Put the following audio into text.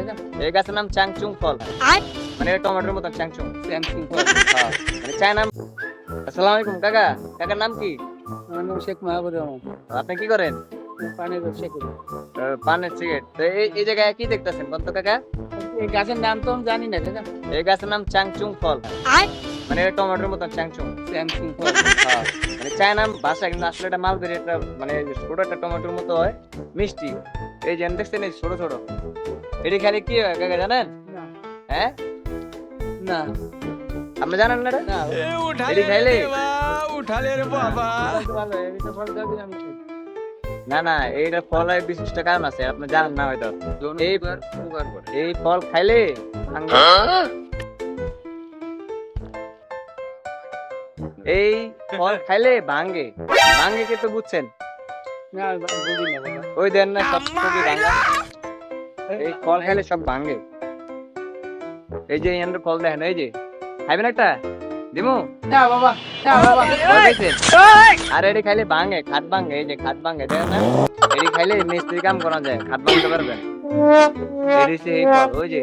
না? এই গাছের নাম চাংচুং ফল। মানে এটা টমেটোর মতো চাংচুং। স্যামসুং ফল। হ্যাঁ, মানে চায় নাম। আসসালামু আলাইকুম কাকা। কাকার নাম কি? আমার নাম শেখ মাহবুব রহমান। আপনি কি করেন? পানের ব্যবসা করি। পানের সিগারেট। তো এই জায়গায় কি দেখতেছেন বলতো কাকা? এই গাছের নাম তো আমি জানি না দাদা। এই গাছের নাম চাংচুং ফল। মানে এটা টমেটোর মতো চাংচুং। স্যামসুং ফল। হ্যাঁ, মানে চায় নাম ভাষা, কিন্তু আসলে এটা মালবেরি। এটা মানে ছোট একটা টমেটোর মতো হয়, মিষ্টি। এই যে দেখছেন এই ছোট ছোট, এটি খালি কি হয় কাকা জানেন? না হ্যাঁ, না আপনি জানেন না এটা? না এটি খাইলে উঠালে রে বাবা। ভালো এই তো ফল খাবি আমি খাই। না না, এইটা ফলের বিশিষ্ট কারণ আছে, আপনি জানেন না হয়তো। এই উপকার করে। এই ফল খাইলে এই ফল খাইলে ভাঙ্গে। ভাঙ্গে কে তো বুঝছেন? না বুঝি না বাবা। ওই দেন না সব সবই ভাঙ্গা। এই ফল খাইলে সব ভাঙ্গে। এই যে এখানে ফল দেখেন, এই যে খাইবেন একটা দিমু। না বাবা না বাবা। ভয় পাইছেন? আর এটি খাইলে ভাঙ্গে, খাট ভাঙ্গে। এই যে খাট ভাঙ্গে দেখেন না, এটি খাইলে মিস্ত্রি কাম করা যায়, খাট ভাঙতে পারবেন। এটি হচ্ছে এই ফল, ওই যে